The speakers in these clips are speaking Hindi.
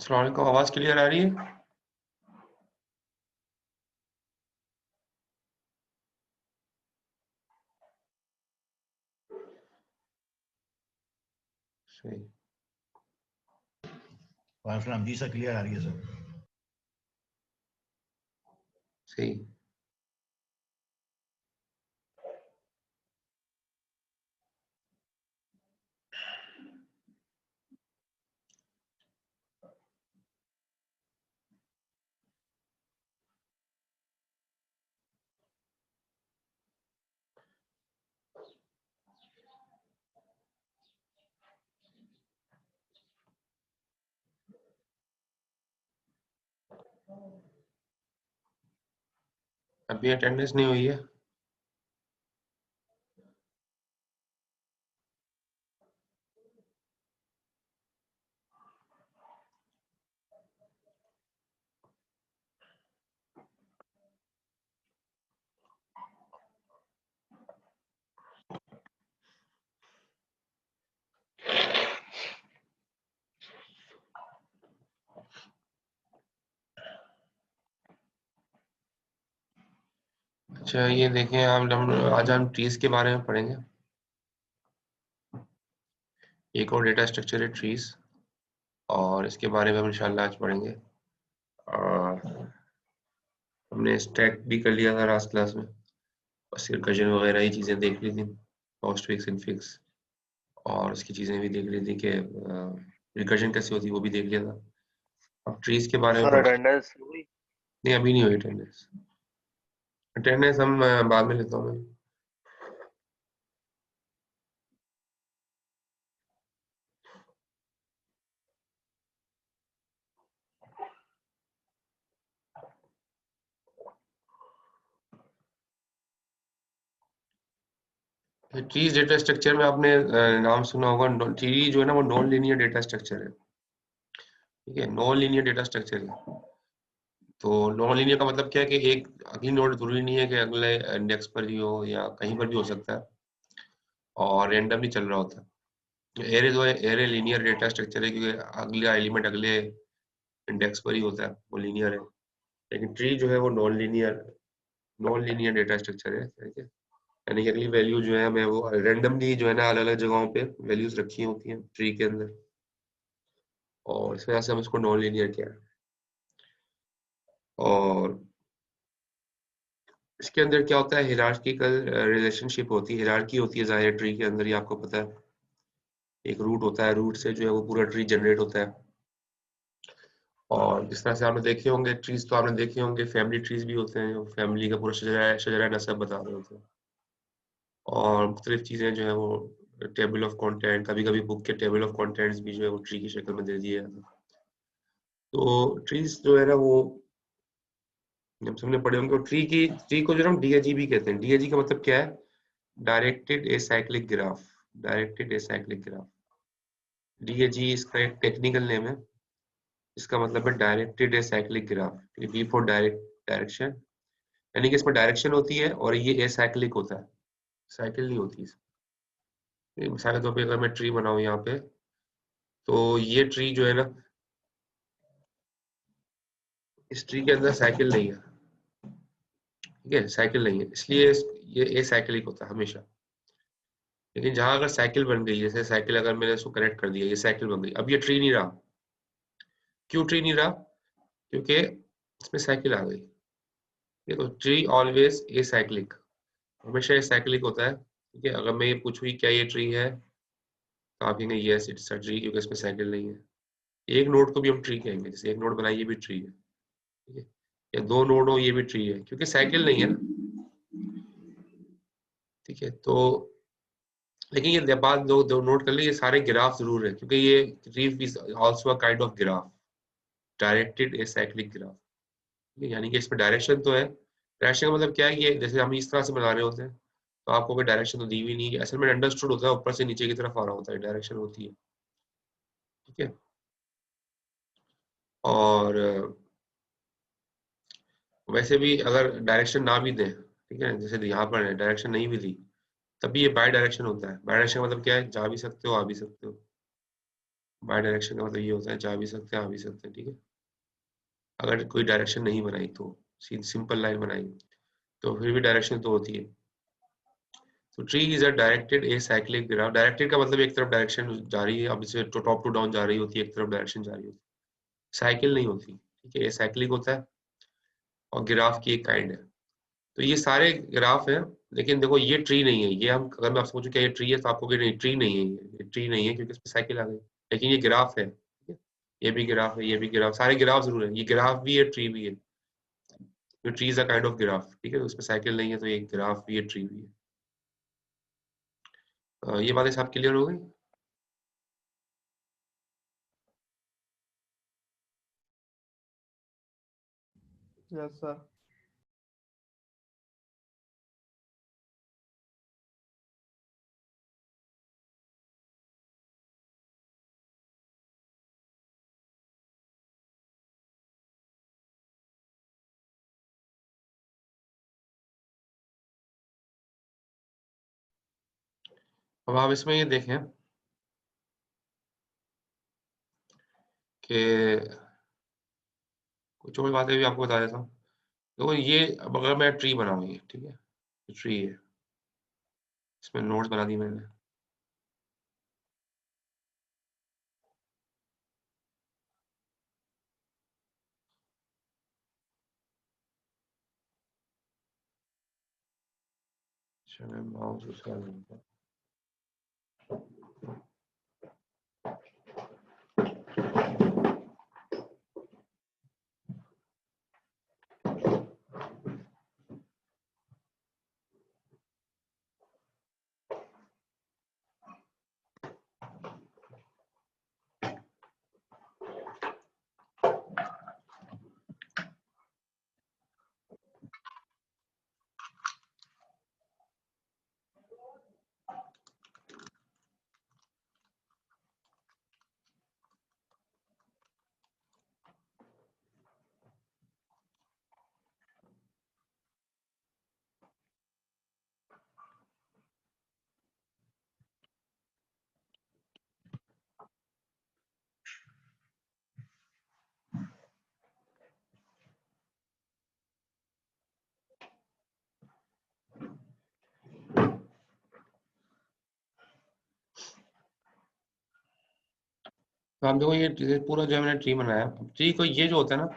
अस्सलाम वालेकुम, आवाज क्लियर आ रही है? सही। वालेकुम जी सर, क्लियर आ रही है सर। सही। अभी अटेंडेंस नहीं हुई है? अच्छा, ये देखें, आज हम ट्रीज के बारे में पढ़ेंगे। एक और डेटा स्ट्रक्चर है ट्रीज, और इसके बारे में हम इंशाल्लाह आज पढ़ेंगे। और हमने स्टैक भी कर लिया था लास्ट क्लास में, बस रिकर्जन वगैरह ही चीज़ें देख ली थी, पोस्टफिक्स, इनफिक्स, और उसकी चीज़ें भी देख ली थी कि रिकर्जन कैसे होती है, वो भी देख लिया था। अब ट्रीज के बारे में सर पढ़। अटेंडेंस हुई? नहीं, अभी नहीं हुई अटेंडेंस। अटेंडेंस हम बाद में लेता हूँ मैं। ट्रीज डेटा स्ट्रक्चर में आपने नाम सुना होगा। ट्री जो है ना, वो नॉन लीनियर डेटा स्ट्रक्चर है। ठीक है, नॉन लीनियर डेटा स्ट्रक्चर है। तो नॉन लीनियर का मतलब क्या है कि एक अगली नोड जरूरी नहीं है कि अगले इंडेक्स पर ही हो, या कहीं पर भी हो सकता है, और रैंडमली चल रहा होता है। एरे जो है, एरे लीनियर डेटा स्ट्रक्चर है, क्योंकि अगला एलिमेंट अगले इंडेक्स पर ही होता है, वो लीनियर है। लेकिन ट्री जो है वो नॉन लीनियर डेटा स्ट्रक्चर है। ठीक है, यानी कि अगली वैल्यू जो है हमें वो रैंडमली जो है ना अलग अलग जगहों पे वैल्यूज रखी होती हैं ट्री के अंदर, और इस वजह से हम इसको नॉन लीनियर किया है। और इसके अंदर क्या होता है, हिरार्किकल रिलेशनशिप होती है, हिरार्की होती है ज़ाहिर ट्री के अंदर, ये आपको पता है। एक रूट होता है, रूट से जो है वो पूरा ट्री जनरेट होता है। और जिस तरह से आपने देखे होंगे ट्रीज, तो आपने देखे होंगे फैमिली ट्रीज भी होते हैं, फैमिली का पूरा शजरा नसब बता रहे होते हैं। और मुख्तलिफ चीज़ें जो है वो टेबल ऑफ कंटेंट, कभी कभी बुक के टेबल ऑफ कंटेंट्स भी जो है वो ट्री की शक्ल में दे दिए जाते हैं। तो ट्रीज जो है ना वो हम सबने पढ़े होंगे। ट्री को जो हम डीएजी भी कहते हैं। डीएजी का मतलब क्या है? Directed acyclic graph. Directed acyclic graph, DAG इसका एक टेक्निकल नेम है। इसका मतलब है directed acyclic graph. D for direct, direction, यानी कि इसमें डायरेक्शन होती है और ये एसाइक्लिक होता है, साइकिल नहीं होती इसमें। मिसाल के तौर पे अगर मैं ट्री बनाऊं यहाँ पे, तो ये ट्री जो है ना, इस ट्री के अंदर साइकिल नहीं है। ठीक है, साइकिल नहीं है, इसलिए ये एसाइक्लिक होता है हमेशा। लेकिन जहां अगर साइकिल बन गई, जैसे साइकिल अगर मैंने इसको कनेक्ट कर दिया, ये साइकिल बन गई, अब ये ट्री नहीं रहा। क्यों ट्री नहीं रहा? क्योंकि इसमें साइकिल आ गई। ये तो ट्री ऑलवेज ए साइक्लिक, हमेशा ए साइक्लिक होता है। ठीक है, अगर मैं ये पूछूं कि क्या ये ट्री है, तो आप कहेंगे यस इट्स अ ट्री, क्योंकि इसमें साइकिल नहीं है। एक नोड को भी हम ट्री कहेंगे, जैसे एक नोड बनाइए, ये भी ट्री है। ठीक है, या दो नोड हो, ये भी ट्री है, क्योंकि साइकिल नहीं है ना। ठीक है, तो लेकिन ये बात दो नोट कर ली, ये सारे ग्राफ जरूर है, क्योंकि ये tree is also a kind of graph, directed acyclic graph. यानी कि इसमें डायरेक्शन तो है। डायरेक्शन का मतलब क्या है? ये जैसे हम इस तरह से बना रहे होते हैं, तो आपको कोई डायरेक्शन तो दी हुई नहीं है, असल में अंडरस्टूड होता है, ऊपर से नीचे की तरफ आ रहा होता है, डायरेक्शन होती है। ठीक है, और वैसे भी अगर डायरेक्शन ना भी दें, ठीक है, जैसे यहाँ पर डायरेक्शन नहीं भी दी, तभी ये बाय डायरेक्शन होता है। बाय डायरेक्शन मतलब क्या है? जा भी सकते हो, आ भी सकते हो। बाय डायरेक्शन का मतलब ये होता है जा भी सकते हैं आ भी सकते हैं, ठीक है। अगर कोई डायरेक्शन नहीं बनाई तो सिंपल लाइन बनाई तो फिर भी डायरेक्शन तो होती है। तो tree is a directed acyclic graph. Directed का मतलब एक तरफ डायरेक्शन जा रही है, अब इसे टॉप टू डाउन जा रही होती है, एक तरफ डायरेक्शन जा रही होती है, साइकिल नहीं होती, ठीक है। एसाइक्लिक होता है और ग्राफ की एक काइंड है। तो ये सारे ग्राफ है, लेकिन देखो ये ट्री नहीं है। ये हम अगर मैं आपसे पूछूं क्या ये ट्री है तो आपको नहीं, ट्री नहीं है, ये ट्री नहीं है क्योंकि इसमें साइकिल आ गई। लेकिन ये ग्राफ है, ठीक है? ये भी ग्राफ है, ये भी ग्राफ, सारे ग्राफ जरूर है। ये ग्राफ भी है, ट्री भी है। तो tree is a kind of graph, ठीक है। तो उसमें साइकिल नहीं है तो ये ग्राफ भी है, ट्री भी है। ये बातें सब क्लियर हो गई? Yes sir. अब आप इसमें ये देखें कि कुछ और बातें भी आपको बता देता हूँ। देखो ये अब अगर मैं ट्री बनाऊँ, ये ठीक है, ट्री है, इसमें नोट्स बना दी मैंने। अच्छा मैं माउस उसका लूँगा। तो आप देखो ये पूरा जो है मैंने ट्री बनाया। ट्री को ये जो होता है ना,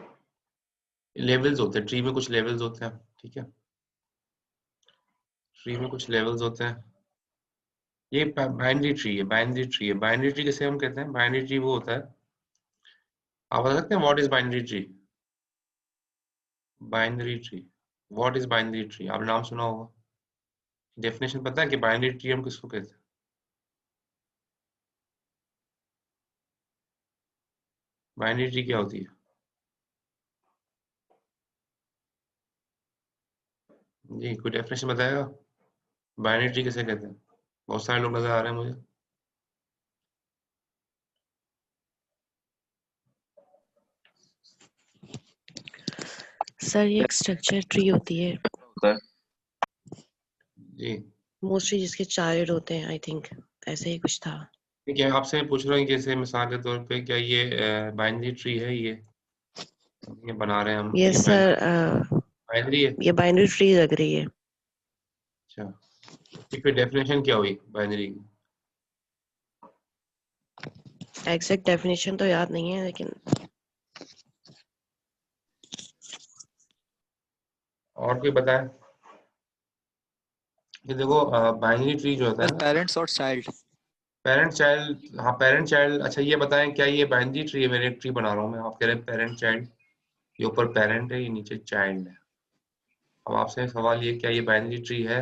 लेवल्स होते हैं, ट्री में कुछ लेवल्स होते हैं, ठीक है। ट्री में कुछ लेवल्स होते हैं। ये बाइनरी ट्री है, बाइनरी ट्री है। बाइनरी ट्री किसे हम कहते हैं? बाइनरी ट्री वो होता है, आप बता सकते हैं what is binary tree? Binary tree, what is binary tree? आपने नाम सुना होगा, डेफिनेशन पता है कि बाइनरी ट्री हम किसको कहते हैं? बाइनरी ट्री क्या होती है जी? कोई डेफिनेशन बताएगा बाइनरी ट्री किसे कहते हैं? बहुत सारे लोग नजर आ रहे हैं मुझे। सर ये एक स्ट्रक्चर ट्री होती है जी मोस्टली जिसके 4 होते हैं, आई थिंक ऐसे ही कुछ था। ठीक है, आपसे मैं पूछ रहा हूँ जैसे मिसाल के तौर पे क्या ये बाइनरी ट्री है? ये बना रहे हैं हम, ये यस सर, बाइनरी है? ये बाइनरी ट्री लग रही है। अच्छा, तो फिर डेफिनेशन क्या हुई बाइनरी की? एग्जैक्ट डेफिनेशन तो याद नहीं है, लेकिन और कोई बताए कि देखो बाइनरी ट्री जो होता है ना, पेरेंट्स और चाइल्ड। पेरेंट चाइल्ड, हाँ पेरेंट चाइल्ड। अच्छा ये बताएं क्या ये बाइनरी ट्री है? मेरे एक ट्री बना रहा हूँ मैं, आप कह रहे हैं पेरेंट चाइल्ड। ये ऊपर पेरेंट है, ये नीचे चाइल्ड है। अब आपसे सवाल ये, क्या ये बाइनरी ट्री है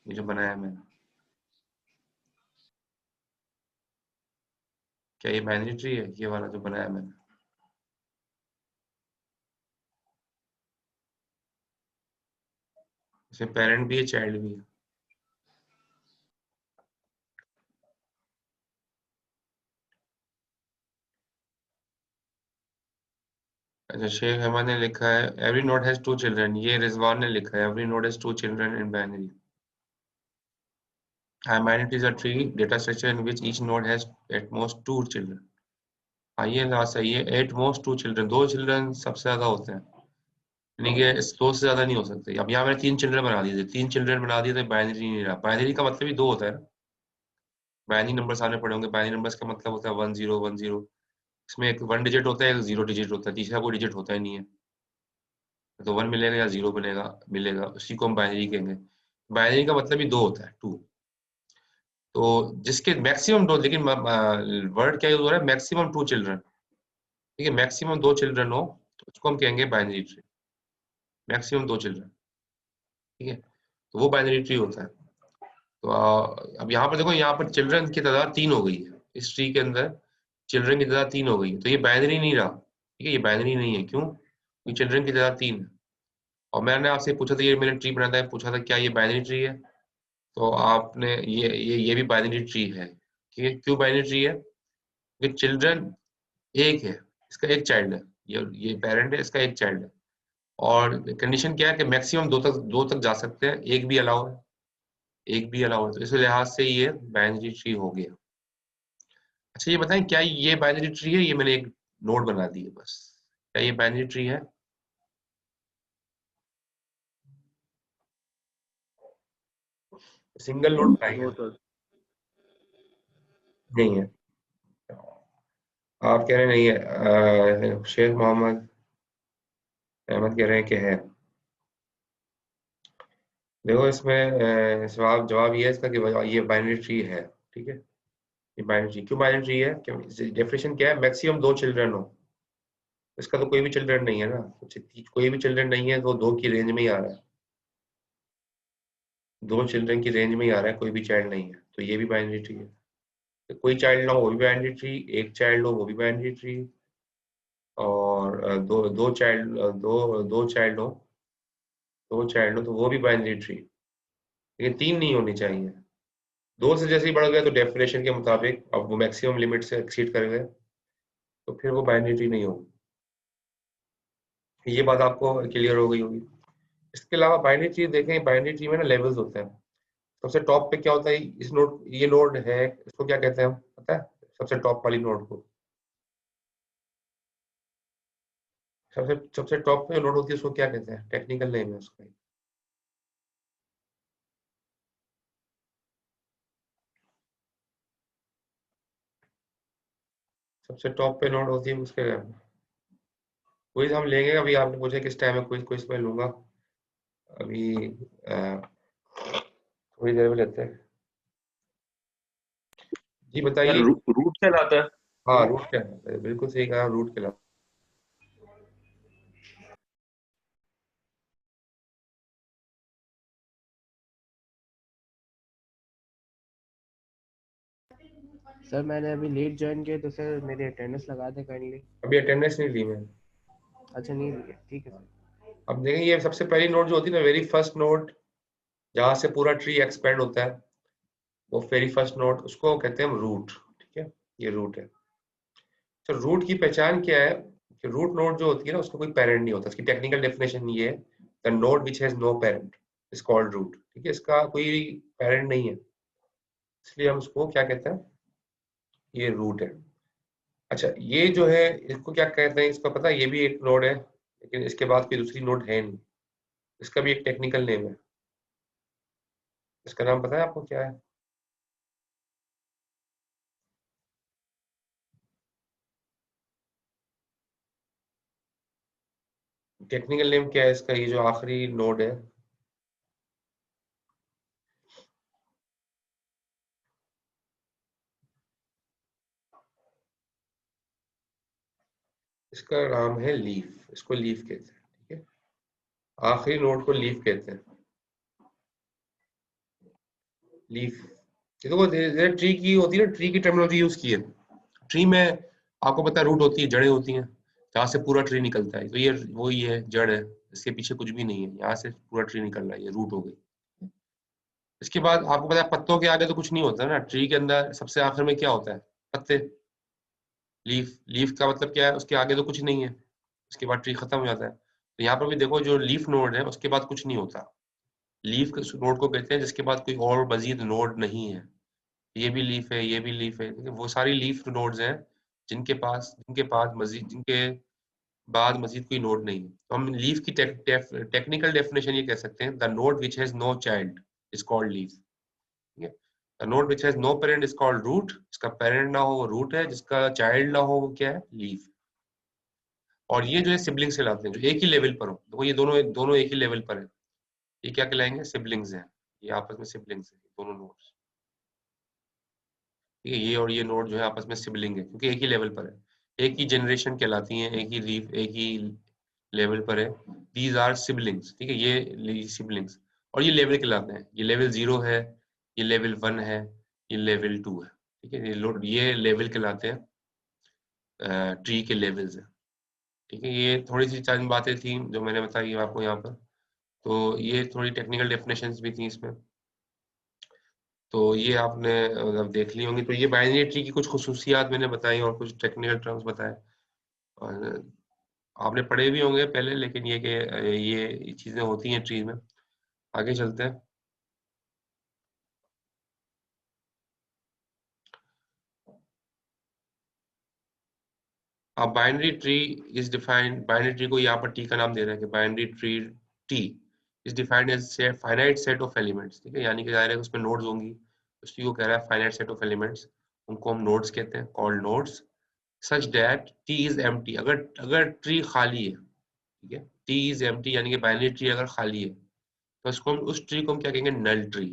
ये जो बनाया मैंने? क्या ये बाइनरी ट्री है ये वाला जो बनाया मैंने? इसमें पेरेंट भी है, चाइल्ड भी है। अच्छा शेख अहमद ने लिखा है एवरी नोड हैज 2 चिल्ड्रन। ये रिजवान ने लिखा है every node has 2 children in binary. Hymanid is a tree data structure in which each node has at most 2 children. ये ना सही है, at most 2 children, 2 children सबसे ज्यादा होते हैं, यानी कि 2 से ज्यादा नहीं हो सकते। अब यहाँ मैंने 3 चिल्ड्रन बना दिए थे, 3 चिल्ड्रन बना दिए तो बाइनरी नहीं रहा। बाइनरी का मतलब ही 2 होता है ना, बाइनरी नंबर सामने पड़े होंगे। बाइनरी नंबर्स का मतलब होता है 1 0 1 0, इसमें एक 1 डिजिट होता है, एक 0 डिजिट होता है, तीसरा कोई डिजिट होता ही नहीं है। तो 1 मिलेगा या 0 मिलेगा, उसी को हम बाइनरी कहेंगे। बाइनरी का मतलब ही 2 होता है, 2। तो जिसके मैक्सिमम 2, लेकिन वर्ड क्या यूज हो रहा है, मैक्सिमम 2 चिल्ड्रन, ठीक है, मैक्सिमम 2 चिल्ड्रन हो तो उसको हम कहेंगे बाइनरी ट्री, मैक्सिमम 2 चिल्ड्रन, ठीक है, तो वो बाइनरी ट्री होता है। तो अब यहाँ पर देखो, यहाँ पर चिल्ड्रन की तादाद 3 हो गई है, इस ट्री के अंदर चिल्ड्रन की तादाद 3 हो गई है, तो ये बाइनरी नहीं रहा, ठीक है, ये बाइनरी नहीं है। क्यों? क्योंकि चिल्ड्रन की तादाद 3 है। और मैंने आपसे पूछा था, ये मैंने ट्री बनाया था, पूछा था क्या ये बाइनरी ट्री है, तो आपने ये भी बाइनरी ट्री है, ठीक है। क्यों बाइनरी ट्री है? क्योंकि चिल्ड्रन एक है, इसका एक चाइल्ड है, ये पेरेंट है, इसका एक चाइल्ड है, और कंडीशन क्या है कि मैक्सिमम 2 तक जा सकते हैं, एक भी अलाउ है, एक भी अलाउ है, तो इस लिहाज से ये बाइनरी ट्री हो गया। अच्छा ये बताएं, क्या ये बाइनरी ट्री है? ये मैंने एक नोड बना दी है बस, क्या ये बाइनरी ट्री है? सिंगल नोड बनाएंगे? नहीं है, आप कह रहे हैं नहीं है, शेख मोहम्मद अहमद कह रहे हैं कि है। देखो इसमें जवाब ये है इसका कि ये बाइनरी ट्री है, ठीक है, ये बाइनरी ट्री। क्यों बाइनरी ट्री है? डेफिनेशन क्या है? मैक्सिमम 2 चिल्ड्रन हो। इसका तो कोई भी चिल्ड्रन नहीं है ना, कोई भी चिल्ड्रन नहीं है, तो 2 की रेंज में ही आ रहा है, 2 चिल्ड्रन की रेंज में ही आ रहा है, कोई भी चाइल्ड नहीं है, तो ये भी बाइनरी ट्री है। तो कोई चाइल्ड ना हो वो भी बाइनरी ट्री, एक चाइल्ड हो वो भी बाइनरी ट्री, और दो दो चाइल्ड दो चाइल्ड हो तो वो भी बाइनरी ट्री, लेकिन 3 नहीं होनी चाहिए। 2 से जैसे ही बढ़ गया तो डेफिनेशन के मुताबिक अब वो मैक्सिमम लिमिट से एक्सीड कर गए, तो फिर वो बाइनरी ट्री नहीं होगी। ये बात आपको क्लियर हो गई होगी। इसके अलावा बाइनरी ट्री देखें, बाइनरी ट्री में ना लेवल्स होते हैं। सबसे टॉप पे क्या होता है? इस नोड, ये नोड है, इसको क्या कहते हैं हम, पता है? सबसे टॉप वाली नोड को, सबसे सबसे टॉप पे जो नोड होती है उसको क्या कहते हैं? टेक्निकल नेम है उसका। सबसे टॉप पे नोड होती है उसके, क्विज हम लेंगे अभी। आपने पूछा किस टाइम में क्विज, क्विज में लूंगा अभी, थोड़ी देर में लेते हैं। जी बताइए। रूट कहलाता है। हाँ रूट कहलाता है, बिल्कुल सही कहा, रूट कहलाता है। सर मैंने अभी लेट ज्वाइन किया, तो सर मेरी अटेंडेंस लगा दे काइंडली। अभी अटेंडेंस नहीं ली मैंने। अच्छा नहीं लिया, ठीक है सर। अब देखें, ये सबसे पहली नोट जो होती है ना, वेरी फर्स्ट नोट, जहाँ से पूरा ट्री एक्सपेंड होता है, वो वेरी फर्स्ट नोट, उसको कहते हैं हम रूट, ठीक है, ये रूट है। तो रूट की पहचान क्या है? कि रूट नोड जो होती है ना, उसका कोई पेरेंट नहीं होता। इसकी टेक्निकल डेफिनेशन ये है, the node which has no parent is called root, ठीक है, इसका कोई पेरेंट नहीं है, इसलिए हम उसको क्या कहते हैं? ये रूट है। अच्छा ये जो है, इसको क्या कहते हैं? इसका पता है, ये भी एक नोड है, लेकिन इसके बाद कोई दूसरी नोड है नहीं, इसका भी एक टेक्निकल नेम है। इसका नाम पता है आपको क्या है? टेक्निकल नेम क्या है इसका, ये जो आखिरी नोड है? इसका नाम है लीफ, इसको लीफ कहते हैं, ठीक है, आखिरी नोड को लीफ कहते हैं, लीफ। देखो ट्री की होती है ना, ट्री की टर्मिनोलॉजी यूज की है। ट्री में आपको पता है रूट होती है, जड़ें होती हैं, जहाँ से पूरा ट्री निकलता है, तो ये वही है, जड़ है, इसके पीछे कुछ भी नहीं है, यहाँ से पूरा ट्री निकल रहा है, ये रूट हो गई। इसके बाद आपको पता है पत्तों के आगे तो कुछ नहीं होता ना, ट्री के अंदर सबसे आखिर में क्या होता है? पत्ते, लीफ। लीफ का मतलब क्या है? उसके आगे तो कुछ नहीं है, उसके बाद ट्री खत्म हो जाता है। तो यहाँ पर भी देखो, जो लीफ नोड है उसके बाद कुछ नहीं होता, लीफ के नोड को कहते हैं जिसके बाद कोई और मजीद नोड नहीं है। ये भी लीफ है, ये भी लीफ है, वो सारी लीफ नोड्स हैं जिनके बाद मजीद कोई नोड नहीं है। तो हम लीफ की टेक्निकल डेफिनेशन ये कह सकते हैं, the node which has no child is called leaf. ठीक है, the node which has no parent is called root. जिसका पेरेंट ना हो वो रूट है, जिसका चाइल्ड ना हो वो क्या है, लीफ। और ये जो है सिबलिंग्स कहलाते हैं, जो एक ही लेवल पर हो। देखो ये दोनों दोनों एक ही लेवल पर है, ये क्या कहलाएंगे, सिबलिंग्स हैं। ये आपस में सिबलिंग्स हैं दोनों नोड्स। ठीक है, ये और ये नोड जो है आपस में सिबलिंग है क्योंकि एक ही लेवल पर है, एक ही जनरेशन कहलाती हैं, एक ही लीफ एक ही लेवल पर है। These are siblings. ठीक है, ये सिबलिंग्स और ये लेवल कहलाते हैं। ये लेवल 0 है, ये लेवल 1 है, ये लेवल 2 है। ठीक है, ये लेवल कहलाते हैं, ट्री के लेवल्स हैं। ठीक है, ये थोड़ी सी चंद बातें थी जो मैंने बताई आपको यहाँ पर। तो ये थोड़ी टेक्निकल डेफिनेशंस भी थी इसमें, तो ये आपने मतलब देख ली होंगी। तो ये बाइनरी ट्री की कुछ खुसूसियात मैंने बताई और कुछ टेक्निकल टर्म्स बताए, और आपने पढ़े भी होंगे पहले, लेकिन ये चीजें होती हैं ट्री में। आगे चलते हैं। अब binary tree is defined, binary tree को यहाँ पर टी का नाम दे रहा है कि binary tree T is defined as finite set of elements. ठीक है, यानी कि जाहिर है उसमें नोड्स होंगी, उसी को कह रहा है फाइनाइट सेट ऑफ एलिमेंट्स। उनको हम नोड्स कहते हैं, called nodes. Such that T is empty, अगर अगर ट्री खाली है, ठीक है, टी इज एम्प्टी यानी कि बाइनरी ट्री अगर खाली है, तो उसको हम उस ट्री को हम क्या कहेंगे, नल ट्री,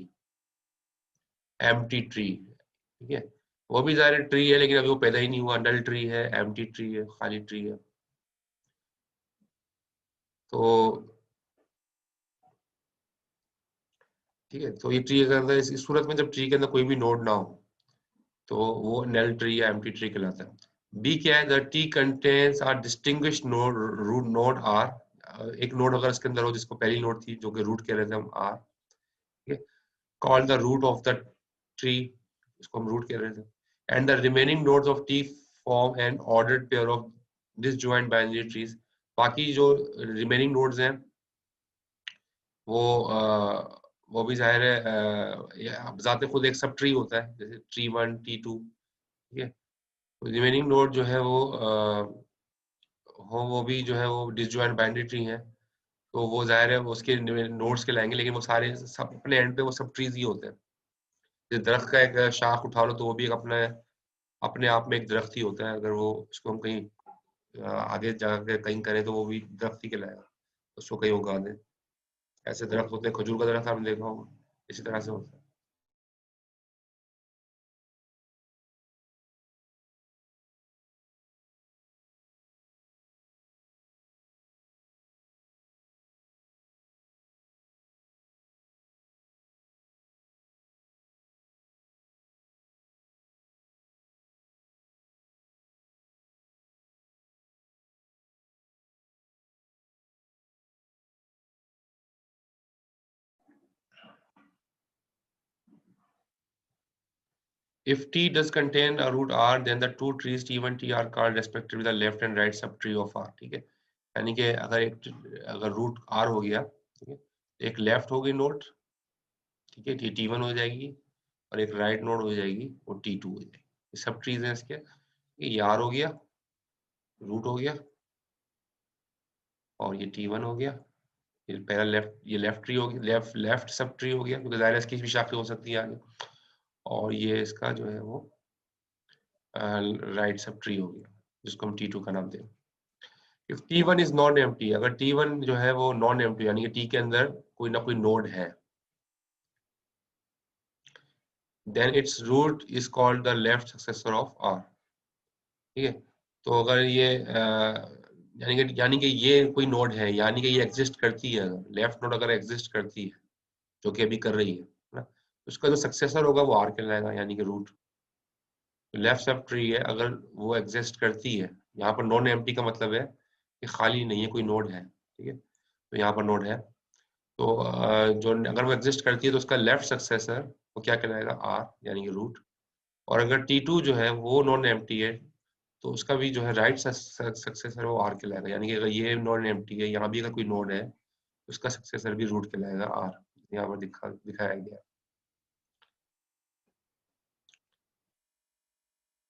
एम्प्टी ट्री। ठीक है, वो भी ज़ाहिर ट्री है लेकिन अभी वो पैदा ही नहीं हुआ, नल ट्री है, एम्प्टी ट्री है, खाली ट्री है। तो ठीक है, तो ये ट्री के अंदर, इस सूरत में जब ट्री के अंदर कोई भी नोड ना हो तो वो नल ट्री या एम्प्टी ट्री कहलाता है। बी क्या है, the T contains are distinguished node, root node R. एक नोड अगर इसके अंदर हो जिसको पहली नोड थी जो कि रूट कह रहे थे हम, आर। ठीक है, called the root of the tree, इसको हम root कह रहे थे, and the remaining nodes of T form an ordered pair of disjoint binary trees। बाकी जो remaining nodes हैं वो वो भी जाहिर है जाते खुद एक सब ट्री होता है, जैसे T1 T2। ठीक है, तो रिमेनिंग नोड जो है वो भी जो है वो डिसजॉइंट बाइनरी ट्री है। तो वो जाहिर है वो उसके नोड्स के लाएंगे, लेकिन वो सारे सब अपने एंड पे वो सब ट्रीज ही होते हैं। जैसे दरख्त का एक शाख उठा लो तो वो भी एक अपने आप में एक दरख्त ही होता है। अगर वो उसको हम कहीं आगे जाकर कहीं करें तो वो भी दरख्त ही कहलाएगा, उसको कहीं उगा दें। ऐसे दरख्त होते हैं, खजूर का दरख्त आपने देखा होगा, इसी तरह से होता है। If T does contain a root R, then the two trees T1 T are called respectively the left and right subtree of R। ठीक है, यानी कि अगर रूट R हो गया, ठीक है, एक लेफ्ट होगी नोड, ठीक है, T1 हो जाएगी, और एक राइट नोड हो जाएगी, वो T2 हो जाएगी। ये सब ट्रीज हैं इसके। ये R हो गया, रूट हो गया, और ये T1 हो गया। ये पहला ये लेफ्ट ट्री हो गया, लेफ्ट सब ट्री हो गया क्योंकि जाहिर इसकी भी शाखें हो सकती है आगे। और ये इसका जो है वो राइट सब ट्री हो गया, जिसको हम T2 का नाम दें। If T1 is non empty, अगर T1 जो है वो नॉन एम्प्टी यानी कि T के अंदर कोई ना कोई नोड है, then it's root is called the left successor of R। ठीक है, तो अगर ये यानी कि ये कोई नोड है, यानी कि ये एग्जिस्ट करती है, लेफ्ट नोड अगर एग्जिस्ट करती है, जो कि अभी कर रही है ना, उसका जो सक्सेसर होगा वो R कहलाएगा, यानी कि रूट। लेफ्ट सब ट्री है, अगर वो एग्जिस्ट करती है, यहाँ पर नॉन एम्प्टी का मतलब है कि खाली नहीं है, कोई नोड है। ठीक है, तो यहाँ पर नोड है, तो जो अगर वो एग्जिस्ट करती है तो उसका लेफ्ट सक्सेसर वो क्या कहलाएगा, R, यानी कि रूट। और अगर T2 जो है वो नॉन एम्प्टी है तो उसका भी जो है राइट सक्सेसर वो R कहलाएगा, यानी कि अगर ये नॉन एम्प्टी है, यहाँ भी अगर कोई नोड है उसका सक्सेसर भी रूट कहलाएगा, R। यहाँ पर दिखाया गया।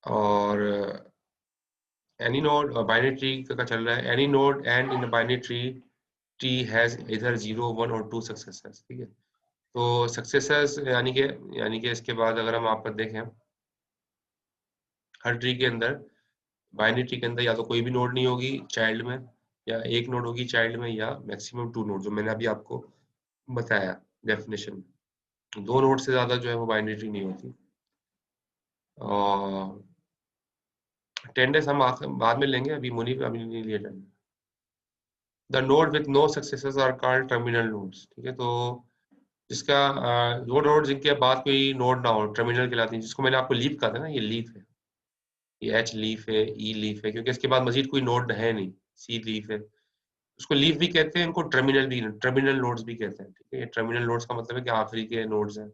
और एनी नोड बाइनरी ट्री का चल रहा है, any node and in binary tree has इधर 0 1 और 2 सक्सेसर्स। ठीक है, तो सक्सेसर्स यानी कि इसके बाद अगर हम आप पर देखें, हर ट्री के अंदर, बाइनरी ट्री के अंदर या तो कोई भी नोड नहीं होगी चाइल्ड में, या एक नोड होगी चाइल्ड में, या मैक्सिमम 2 नोड, जो मैंने अभी आपको बताया डेफिनेशन में। 2 नोड से ज्यादा जो है वो बाइनरी ट्री नहीं होती। और अटेंडेंस हम बाद में लेंगे, अभी मुनीब अभी नहीं लिया जाएगा। The node with no successors are called terminal nodes. ठीक है, तो जिसका वो नोड जिनके बाद कोई नोड ना हो टर्मिनल कहलाती है, जिसको मैंने आपको लीफ कहा था ना, ये लीफ है, ये एच लीफ है, ई लीफ है, क्योंकि इसके बाद मजीद कोई नोड है नहीं। सी लीफ है, उसको लीफ भी कहते हैं, इनको टर्मिनल नोड्स भी कहते हैं। ठीक है, ये टर्मिनल नोड्स का मतलब है कि आखिरी के नोड्स हैं,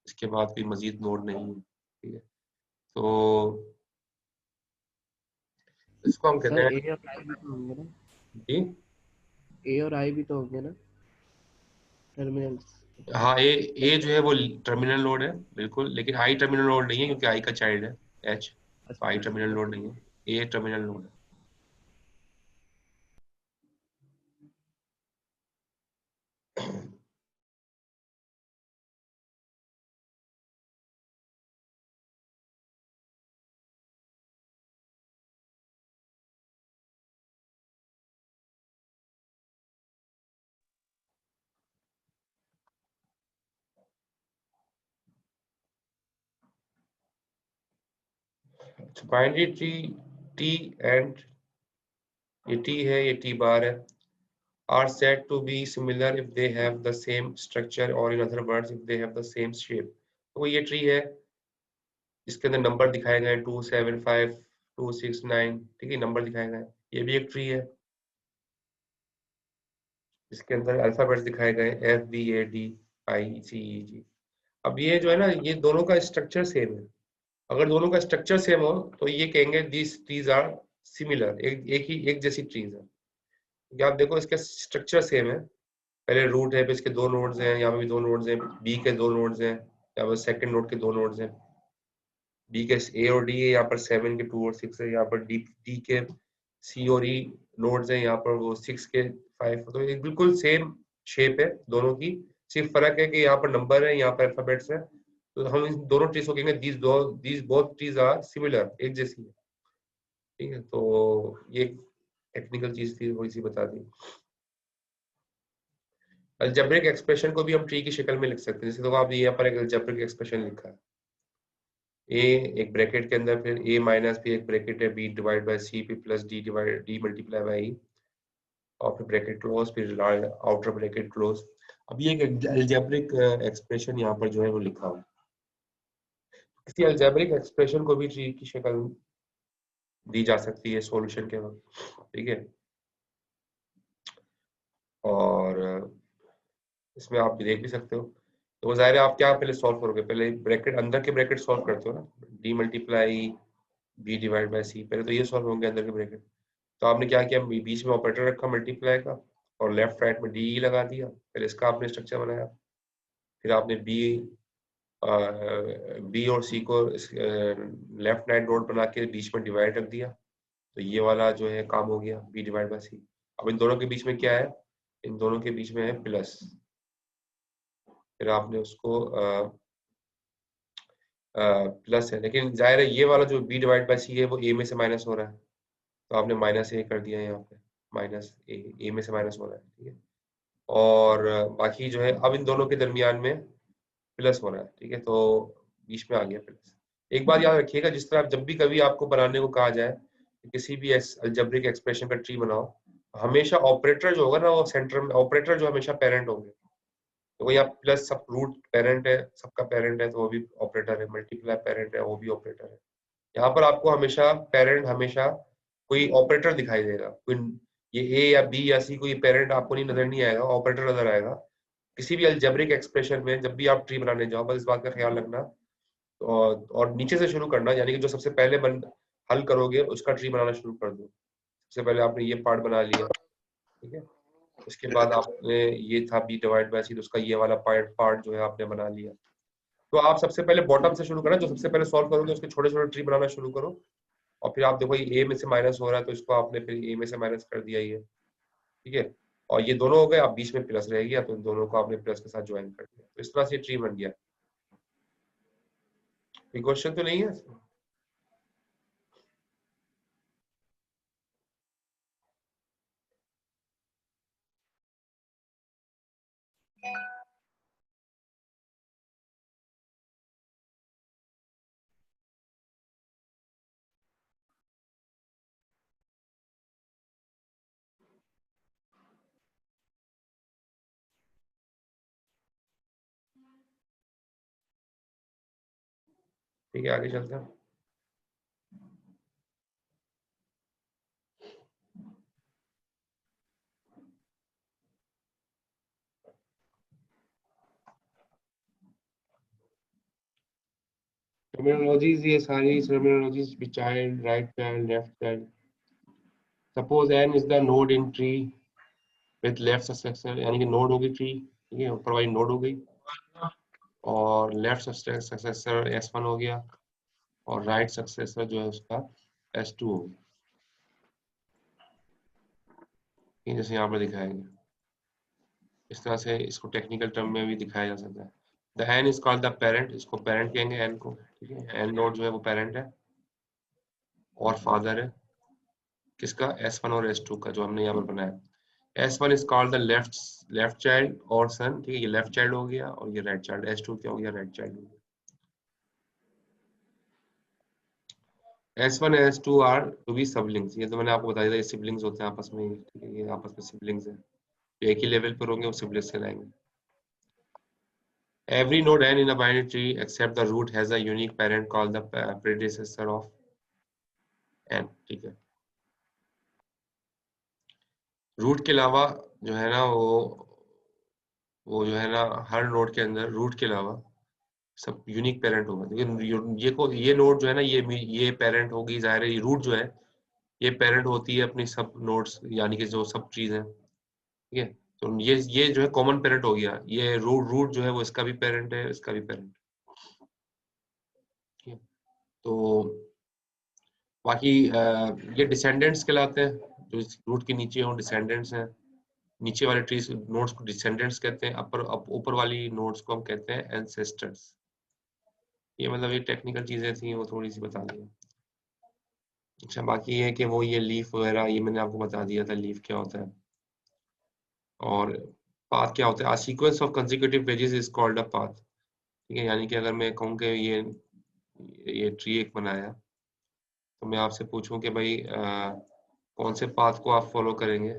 इसके बाद कोई मजीद नोड नहीं है। ठीक है, तो इसको हम कहते सर हैं ए और आई भी तो होंगे ना, जी। ए और आई भी तो होंगे ना टर्मिनल्स। हाँ, ए जो है वो टर्मिनल नोड है बिल्कुल, लेकिन आई टर्मिनल नोड नहीं है, क्योंकि आई का चाइल्ड है एच, तो आई टर्मिनल नोड नहीं है, ए टर्मिनल नोड है। बाइनरी ट्री टी एंड, ये टी है, ये टी बार है, are said to be similar if they have the same structure, or in other words if they have the same shape। तो ये ट्री है, इसके अंदर नंबर दिखाए गए 2 7 5 2 6 9। ठीक है, नंबर दिखाए गए। ये भी एक ट्री है, इसके अंदर अल्फाबेट्स दिखाए गए FBADICEG। अब ये जो है ना, ये दोनों का स्ट्रक्चर सेम है। अगर दोनों का स्ट्रक्चर सेम हो तो ये कहेंगे दिस ट्रीज आर सिमिलर, एक जैसी ट्रीज है। आप देखो इसका स्ट्रक्चर सेम है, पहले रूट है, फिर इसके 2 नोड्स हैं, यहाँ पे भी 2 नोड्स हैं, बी के 2 नोड्स हैं, यहाँ पर सेकंड नोड के 2 नोड्स हैं, बी के ए और डी है, यहाँ पर 7 के 2 और 6 है, यहाँ पर डी के सी और ई नोड्स हैं, यहाँ पर वो 6 के 5। तो ये बिल्कुल सेम शेप है दोनों की, सिर्फ फर्क है कि यहाँ पर नंबर है, यहाँ पर अल्फाबेट्स है। तो हम इन दोनों ट्रीज को कहेंगे these both trees are similar, एक जैसी है। ठीक है, तो ये टेक्निकल चीज थी, थोड़ी सी बता दी। अलजेब्रिक एक्सप्रेशन को भी हम ट्री की शक्ल में लिख सकते हैं, जैसे तो आप यहाँ पर एक अलजेब्रिक एक्सप्रेशन लिखा है, ए एक ब्रैकेट के अंदर, फिर ए माइनस भी एक ब्रैकेट है, बी डिवाइड बाय सी, फिर प्लस डी मल्टीप्लाई बाय ई, और फिर ब्रैकेट क्लोज, फिर आउटर ब्रैकेट क्लोज। अब ये एक अलजेब्रिक एक्सप्रेशन यहाँ पर जो है वो लिखा हुआ है। किसी अलजेब्रिक एक्सप्रेशन को भी ट्री की शक्ल दी जा सकती है सॉल्यूशन के वक्त। ठीक है, और इसमें आप देख भी सकते हो, तो जाहिर है आप क्या पहले सॉल्व करोगे, पहले ब्रैकेट अंदर के ब्रैकेट सॉल्व करते हो ना, D multiply B divide by C, पहले तो ये सॉल्व होंगे अंदर के ब्रैकेट। तो आपने क्या किया, बीच में ऑपरेटर रखा मल्टीप्लाई का, और लेफ्ट राइट में डी लगा दिया, पहले इसका आपने स्ट्रक्चर बनाया, फिर आपने बी और सी को लेफ्ट राइट नोड बना के बीच में डिवाइड रख दिया, तो ये वाला जो है काम हो गया, बी डिवाइड बाय सी। अब इन दोनों के बीच में क्या है, इन दोनों के बीच में है प्लस, फिर आपने उसको प्लस है, लेकिन जाहिर है ये वाला जो बी डिवाइड बाय सी है वो ए में से माइनस हो रहा है, तो आपने माइनस ए कर दिया यहाँ पे, माइनस ए में से माइनस हो रहा है। ठीक है, और बाकी जो है अब इन दोनों के दरमियान में प्लस हो रहा है। ठीक है, तो बीच में आ गया प्लस। एक बात याद रखिएगा, जिस तरह जब भी कभी आपको बनाने को कहा जाए किसी भी अलजेब्रिक एक्सप्रेशन का ट्री बनाओ, हमेशा ऑपरेटर जो होगा ना वो सेंटर में, ऑपरेटर जो हमेशा पेरेंट होंगे, तो यहाँ प्लस सब रूट पेरेंट है, सबका पेरेंट है तो वो भी ऑपरेटर है, मल्टीप्लाई पेरेंट है वो भी ऑपरेटर है। यहाँ पर आपको हमेशा पेरेंट, हमेशा कोई ऑपरेटर दिखाई देगा, कोई ये ए या बी या सी कोई पेरेंट आपको नहीं नजर नहीं आएगा, ऑपरेटर नजर आएगा। किसी भी अलजेब्रिक एक्सप्रेशन में जब भी आप ट्री बनाने जाओ, बस इस बात का ख्याल रखना, और नीचे से शुरू करना, यानी कि जो सबसे पहले हल करोगे उसका ट्री बनाना शुरू कर दो। सबसे पहले आपने ये पार्ट बना लिया, ठीक है, उसके बाद आपने ये था बी डिवाइड बाय सी, तो उसका ये वाला पार्ट जो है आपने बना लिया। तो आप सबसे पहले बॉटम से शुरू करें, जो सबसे पहले सॉल्व करोगे उसके छोटे छोटे ट्री बनाना शुरू करो, और फिर आप देखो ये ए में से माइनस हो रहा है तो इसको आपने फिर ए में से माइनस कर दिया ये, ठीक है, और ये दोनों हो गए, आप बीच में प्लस रहेगी तो इन दोनों को आपने प्लस के साथ ज्वाइन कर दिया, तो इस तरह से ट्री बन गया। कोई क्वेश्चन तो नहीं है? ठीक है, आगे चलते हैं। टर्मिनोलॉजीज, ये सारी terminologies, child, right child, left child. Suppose n is the node in tree with left successor, यानी कि नोड होगी ट्री, ठीक है, ऊपर वाली नोड हो गई, और लेफ्ट सक्सेसर s1 हो गया, और राइट सक्सेसर जो है उसका s2 हो गया, जैसे यहाँ पर दिखाया गया। इस तरह से इसको टेक्निकल टर्म में भी दिखाया जा सकता है। The n is called the parent, इसको पेरेंट कहेंगे n को, ठीक है, n नोड जो है वो पेरेंट है और फादर है किसका, s1 और s2 का, जो हमने यहाँ पर बनाया। s1 is called the left child और सन, ठीक है, ये लेफ्ट चाइल्ड हो गया, और ये राइट चाइल्ड, s2 क्या हो गया, राइट चाइल्ड हो गया। S1 and S2 are to be siblings, ये तो मैंने आपको बताया था, ये सिबलिंग्स होते हैं आपस में, ठीक है, ये आपस में सिबलिंग्स हैं, एक ही लेवल पर होंगे वो सिबलिंग्स कहलाएंगे। Every node n in a binary tree except the root has a unique parent called the predecessor of n, ठीक है। रूट के अलावा जो है ना वो जो है ना हर नोड के अंदर रूट के अलावा सब यूनिक पेरेंट होगा, लेकिन ये नोड जो है ना ये पेरेंट होगी, जाहिर है ये रूट जो है ये पेरेंट होती है अपनी सब नोड्स, यानी कि जो सब चीज है, ठीक है, तो ये जो है कॉमन पेरेंट हो गया, ये रूट जो है वो इसका भी पेरेंट है, इसका भी पेरेंट, ठीक है। तो बाकी ये डिसेंडेंट्स कहलाते हैं, जो इस रूट के नीचे हो डिसेंडेंट्स हैं, नीचे वाले ट्रीज नोड्स को डिसेंडेंट्स कहते हैं, ऊपर वाली नोड्स को हम कहते हैं एंसेस्टर्स। ये मतलब ये टेक्निकल चीजें थी, वो थोड़ी सी बता दी। अच्छा, बाकी ये कि वो ये लीफ वगैरह ये मैंने आपको बता दिया था, लीफ क्या होता है और पाथ क्या होता है। Sequence of consecutive pages is called a path, ठीक है, यानी कि अगर मैं कहूँ कि ये ट्री एक बनाया, तो मैं आपसे पूछूं कि भाई कौन से पाथ को आप फॉलो करेंगे,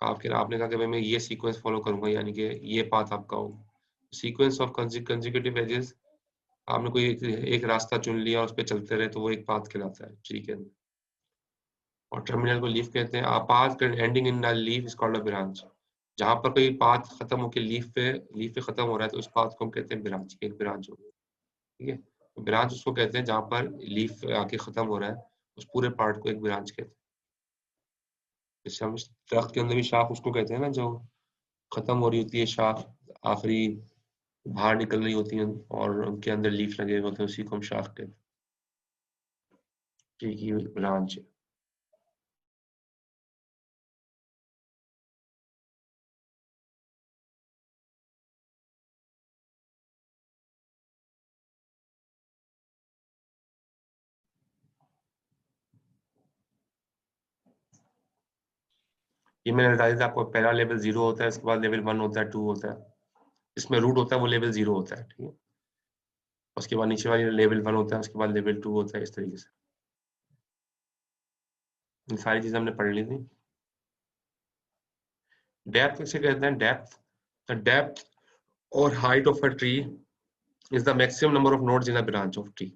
आपने कहा कि भाई मैं ये सीक्वेंस फॉलो करूंगा, यानी कि ये पाथ आपका होगा। सीक्वेंस ऑफ कंसेक्यूटिव एजेस, आपने कोई एक रास्ता चुन लिया और उस पर चलते रहे तो वो एक पाथ कहलाता है ट्री के अंदर। और टर्मिनल को लीफ कहते हैं। A path ending in the leaf is called a branch, जहां पर कोई पाथ खत्म होकर लीफ पे खत्म हो रहा है तो उस पाथ को हम कहते हैं ब्रांच, एक ब्रांच हो गया, ठीक है। तो ब्रांच उसको कहते हैं जहां पर लीफ आके खत्म हो रहा है, उस पूरे पार्ट को एक ब्रांच कहते हैं। जैसे हम दरख्त के अंदर भी शाख उसको कहते हैं ना, जो खत्म हो रही होती है शाख, आखिरी बाहर निकल रही होती है और उनके अंदर लीफ लगे होते हैं, उसी को हम शाख कहते हैं, ठीक है, ब्रांच है। ये मैंने बता दिया था आपको, पहला लेवल 0 होता है, इसके बाद लेवल 1 होता है, 2 होता है, इसमें रूट होता है वो लेवल 0 होता है, ठीक है, उसके बाद नीचे वाली लेवल 1 होता है, उसके बाद लेवल 2 होता है, इस तरीके से ये सारी चीजें हमने पढ़ ली थी। डेप्थ किसे कहते हैं, डेप्थ और height of a tree is the maximum number of nodes in a branch of tree,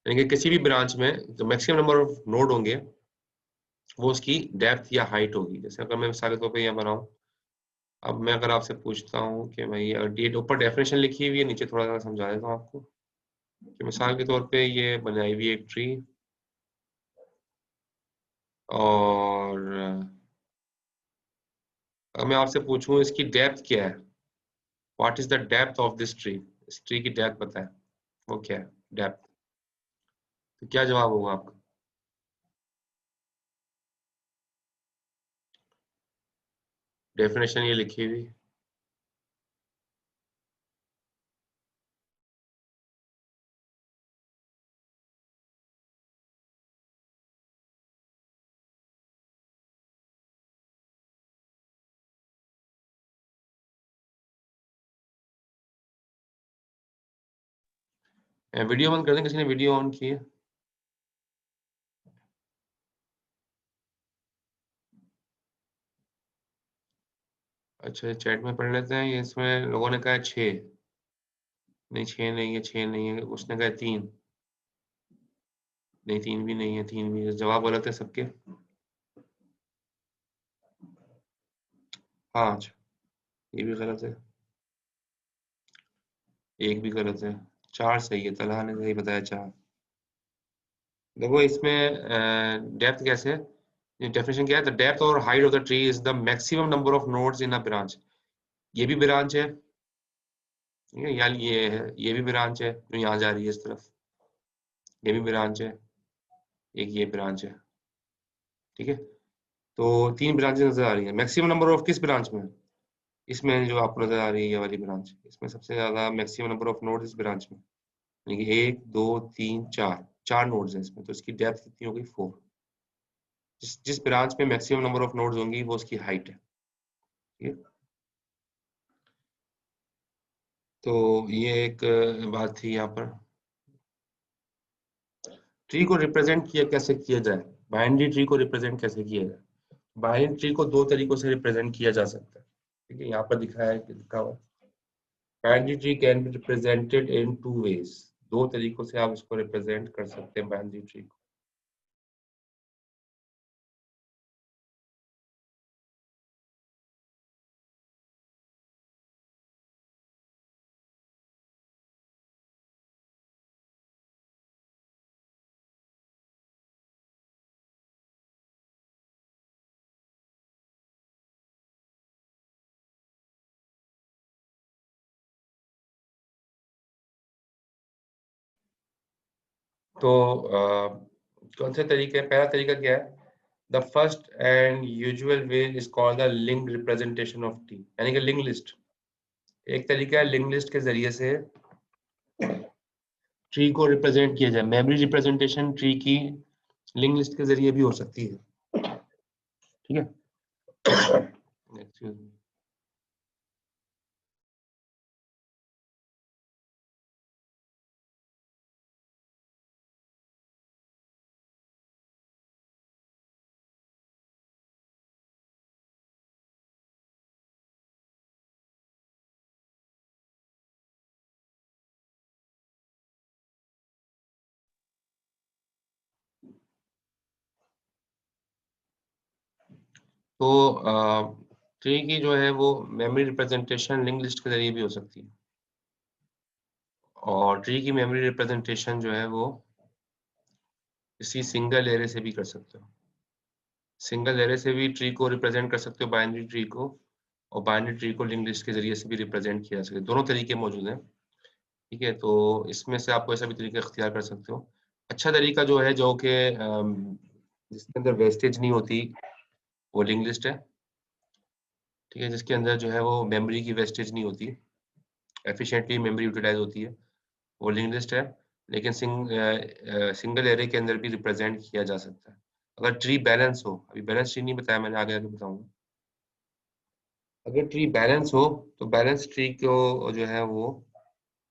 यानी कि किसी भी ब्रांच में जो मैक्सिमम नंबर ऑफ नोड होंगे वो उसकी डेप्थ या हाइट होगी। जैसे अगर मैं मिसाल के तौर पर यहाँ बनाऊं, अब मैं अगर आपसे पूछता हूँ कि भाई ये ऊपर डेफिनेशन लिखी हुई है, नीचे थोड़ा सा समझा देता हूँ आपको कि मिसाल के तौर पे ये बनाई हुई एक ट्री, और अगर मैं आपसे पूछूं इसकी डेप्थ क्या है, what is the depth of this tree, इस ट्री की डेप्थ पता है वो क्या है डेप्थ, तो क्या जवाब होगा आपका? डेफिनेशन ये लिखी हुई। वीडियो बंद कर दें, किसी ने वीडियो ऑन की है? अच्छा चैट में पढ़ लेते हैं, ये इसमें लोगों ने कहा है 6, नहीं 6 नहीं है, 6 नहीं है, उसने कहा 3, नहीं 3 भी नहीं है, 3 भी है, जवाब गलत है सबके। 5, ये भी गलत है, एक भी गलत है, 4 सही है, तलहा ने सही बताया 4। देखो इसमें डेप्थ कैसे है, डेफिनेशन क्या है, द डेप्थ और height of the tree is the maximum number of nodes in a branch. ये भी ब्रांच है, ठीक है, यार ये है, ये भी ब्रांच है जो यहाँ जा रही है इस तरफ, ये भी ब्रांच है, एक ये ब्रांच है, ठीक है। तो 3 ब्रांचेस नजर आ रही है, मैक्सिमम नंबर ऑफ किस ब्रांच में, इसमें जो आपको नजर आ रही है ये वाली ब्रांच, इसमें सबसे ज्यादा मैक्सिमम नंबर ऑफ नोड इस ब्रांच में, यानी कि 1 2 3 4, 4 नोड्स हैं इसमें, तो इसकी डेप्थ कितनी होगी 4। जिस जिस ब्रांच में मैक्सिमम नंबर ऑफ नोड्स होंगी वो उसकी हाइट है, ठीक है। तो ये एक बात थी यहाँ पर। ट्री को रिप्रेजेंट किया कैसे किया जाए, बाइनरी ट्री को रिप्रेजेंट कैसे किया जाए? बाइनरी ट्री को दो तरीकों से रिप्रेजेंट किया जा सकता है, ठीक है, यहाँ पर दिखाया है कि लिखा हुआ binary tree can be represented in 2 ways, दो तरीकों से आप इसको रिप्रेजेंट कर सकते हैं बाइनरी ट्री को। तो कौन से तरीके, पहला तरीका क्या है, the first and usual way is called the link representation of tree, यानी कि लिंक लिस्ट। एक तरीका है लिंक लिस्ट के जरिए से ट्री को रिप्रेजेंट किया जाए, मेमोरी रिप्रेजेंटेशन ट्री की लिंक लिस्ट के जरिए भी हो सकती है, ठीक है। Excuse me. तो ट्री की जो है वो मेमोरी रिप्रेजेंटेशन लिंक लिस्ट के जरिए भी हो सकती है, और ट्री की मेमोरी रिप्रेजेंटेशन जो है वो इसी सिंगल एरे से भी कर सकते हो, सिंगल एरे से भी ट्री को रिप्रेजेंट कर सकते हो बाइनरी ट्री को, और बाइनरी ट्री को लिंक लिस्ट के जरिए से भी रिप्रेजेंट किया जा सकता है, दोनों तरीके मौजूद हैं, ठीक है। तो इसमें से आप कोई सा भी तरीका इख्तियार कर सकते हो। अच्छा तरीका जो है जो कि जिसके अंदर वेस्टेज नहीं होती वो लिंक लिस्ट है, ठीक है, जिसके अंदर जो है वो मेमोरी की वेस्टेज नहीं होती, एफिशिएंटली मेमोरी यूटिलाइज होती है, वो लिंक लिस्ट है। लेकिन सिंगल एरे के अंदर भी रिप्रेजेंट किया जा सकता है अगर ट्री बैलेंस हो, अभी बैलेंस ट्री नहीं बताया मैंने, आगे आगे बताऊंगा। अगर ट्री बैलेंस हो तो बैलेंस ट्री को जो है वो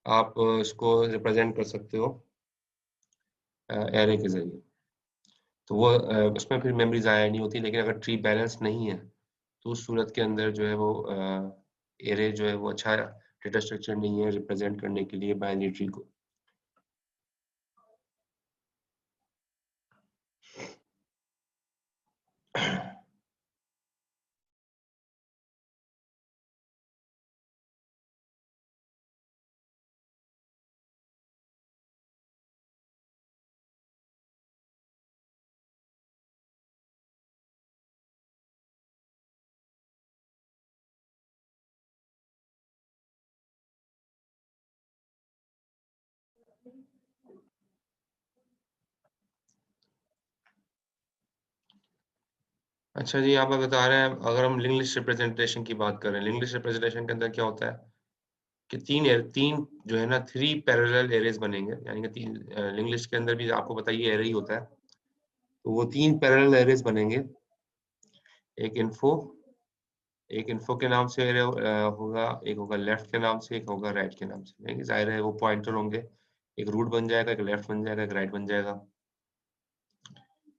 आप इसको रिप्रेजेंट कर सकते हो एरे के जरिए, तो वो उसमें फिर मेमोरी ज़ाया नहीं होती। लेकिन अगर ट्री बैलेंस नहीं है तो उस सूरत के अंदर जो है वो एरे जो है वो अच्छा डेटा स्ट्रक्चर नहीं है रिप्रेजेंट करने के लिए बाइनरी ट्री को। अच्छा जी, यहाँ पर बता रहे हैं अगर हम लिंक लिस्ट रिप्रेजेंटेशन की बात करें, लिंक लिस्ट रिप्रेजेंटेशन के अंदर क्या होता है कि तीन जो है ना 3 पैरेलल एरेज बनेंगे, यानी कि तीन लिंक लिस्ट के अंदर भी आपको पता है ये एरे ही होता है। तो वो 3 पैरेलल एरेज बनेंगे, एक इन्फो के नाम से एरे होगा, एक होगा लेफ्ट के नाम से, एक होगा राइट के नाम से। यानी कि ज़ाहिर है वो पॉइंटर होंगे, एक रूट बन जाएगा, एक लेफ्ट बन जाएगा, एक राइट बन जाएगा।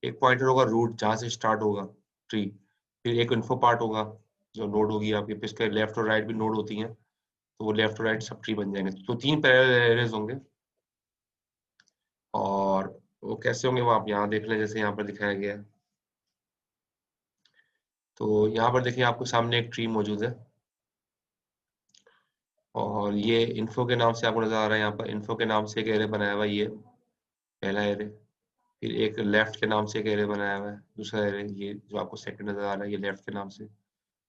एक पॉइंटर होगा रूट जहाँ से स्टार्ट होगा ट्री, फिर एक इन्फो पार्ट होगा जो नोड होगी आपकी, फिर इसके लेफ्ट और राइट भी नोड होती हैं, तो वो लेफ्ट और राइट सब ट्री बन जाएंगे। तो 3 पैरेलल एरेज होंगे और वो कैसे होंगे वो आप यहाँ देख लें, जैसे यहाँ पर दिखाया गया है। तो यहाँ पर देखिए आपको सामने एक ट्री मौजूद है और ये इन्फो के नाम से आपको नजर आ रहा है, यहाँ पर इन्फो के नाम से एक एरे बनाया हुआ है, ये पहला एरे। फिर एक लेफ्ट के नाम से एक एरे बनाया हुआ है, दूसरा एरे ये जो आपको सेकंड नजर आ रहा है ये लेफ्ट के नाम से,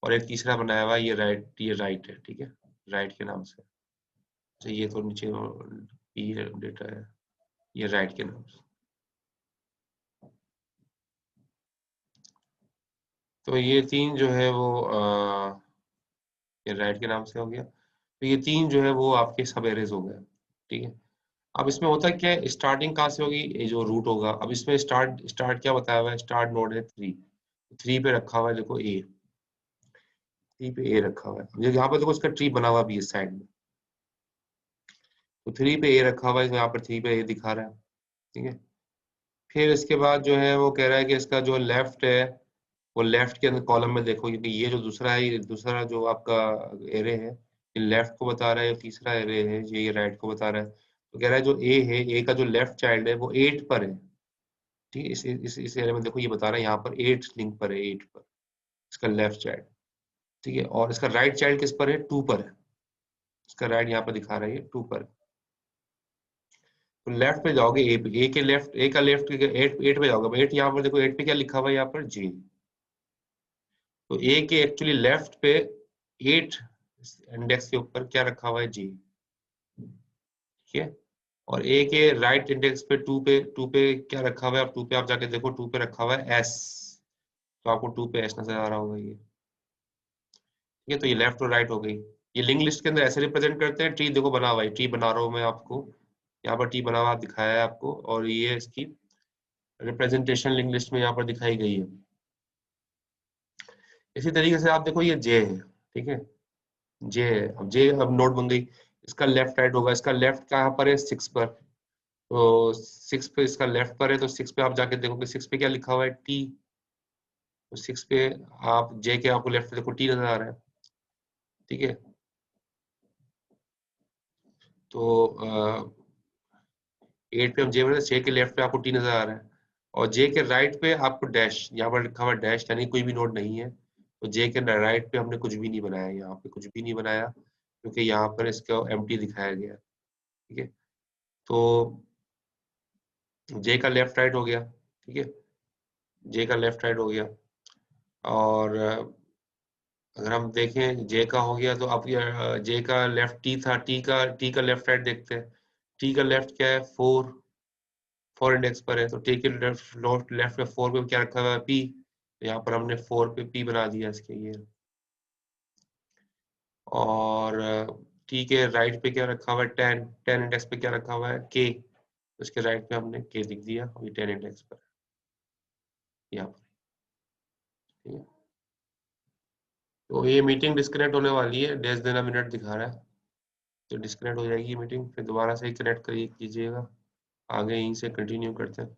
और एक तीसरा बनाया हुआ है ये राइट है, ठीक है, राइट के नाम से। अच्छा ये तो नीचे ये डेटा है, ये राइट के नाम से। तो ये 3 जो है वो ये राइट के नाम से हो गया। तो ये 3 जो है वो आपके सब एरेज हो गए, ठीक है। अब इसमें होता क्या है, स्टार्टिंग कहाँ से होगी, ये जो रूट होगा। अब इसमें स्टार्ट क्या बताया हुआ है, स्टार्ट नोड है 3 पे रखा हुआ है, देखो ए, 3 पे ए रखा हुआ है। अब यहाँ पर देखो इसका ट्री बना हुआ भी है साइड में, तो 3 पे ए रखा हुआ है, यहाँ पर 3 पे ए दिखा रहा है, ठीक है। फिर इसके बाद जो है वो कह रहा है कि इसका जो लेफ्ट है वो लेफ्ट के अंदर कॉलम में देखो, क्योंकि ये जो दूसरा है, ये दूसरा जो आपका एरे है ये लेफ्ट को बता रहा है, तीसरा एरे है ये राइट को बता रहा है। तो कह रहा है जो ए है, ए का जो लेफ्ट चाइल्ड है वो 8 पर है, ठीक है। इस एरे में देखो ये बता रहा है यहाँ पर 8 लिंक पर है, 8 पर इसका लेफ्ट चाइल्ड, ठीक है। और इसका राइट चाइल्ड किस पर है, 2 पर है, इसका राइट यहाँ पर दिखा रहा है ये 2 पर है। तो लेफ्ट पे जाओगे ए पे, ए के लेफ्ट, ए का लेफ्ट 8 पे जाओगे, 8 यहाँ पर देखो 8 पे क्या लिखा हुआ है, यहाँ पर जे। तो ए के एक्चुअली लेफ्ट पे 8 इंडेक्स के ऊपर क्या रखा हुआ है, जे, ठीक है। और ए के राइट इंडेक्स पे 2 पे क्या रखा हुआ है, अब 2 पे आप जाके देखो, 2 पे रखा हुआ है एस, तो आपको 2 पे एस नजर आ रहा होगा ये, ठीक है। तो ये लेफ्ट और राइट हो गई। ये लिंक लिस्ट के अंदर ऐसे रिप्रेजेंट करते हैं, ट्री देखो बना हुआ है, ट्री बना रहा हूँ मैं आपको, यहाँ पर ट्री बना हुआ दिखाया है आपको, और ये इसकी रिप्रेजेंटेशन लिंक लिस्ट में यहाँ पर दिखाई गई है। इसी तरीके से आप देखो ये जे है, ठीक है, जे है। अब जे अब नोड बन गई, इसका लेफ्ट राइट होगा, इसका लेफ्ट कहाँ पर है, 6 पर, तो 6 पे इसका लेफ्ट पर है, तो 6 पे आप जाके देखोगे 6 पे क्या लिखा हुआ है, टी। तो 6 पे आप जे के आपको लेफ्ट पे देखो टी नजर आ रहा है, ठीक है। तो 8 पे हम जे बना, जे के लेफ्ट पे आपको टी नजर आ रहा है, और जे के राइट पे आपको डैश, यहाँ पर लिखा हुआ डैश, यानी कोई भी नोड नहीं है। तो जे के राइट पे हमने कुछ भी नहीं बनाया, यहाँ पे कुछ भी नहीं बनाया, क्योंकि यहाँ पर इसका एम्प्टी दिखाया गया है, ठीक है। तो जे का लेफ्ट राइट हो गया, ठीक है, जे का लेफ्ट राइट हो गया। और अगर हम देखें जे का हो गया, तो अब जे का लेफ्ट टी था, टी का लेफ्ट राइट देखते हैं। टी का लेफ्ट क्या है, 4 इंडेक्स पर है, तो टी के लेफ्ट में 4 पे क्या रखा हुआ है, पी। तो यहाँ पर हमने 4 पे पी बना दिया इसके ये। और टी के राइट पे क्या रखा हुआ है, 10 इंडेक्स पे क्या रखा हुआ है, के। तो इसके राइट पे हमने के लिख दिया, अभी 10 इंडेक्स पर यहाँ पर, ठीक है। तो ये मीटिंग डिस्कनेक्ट होने वाली है, डेज देना मिनट दिखा रहा है, तो डिस्कनेक्ट हो जाएगी मीटिंग, फिर दोबारा से कनेक्ट करिए कीजिएगा, आगे यहीं से कंटिन्यू करते हैं।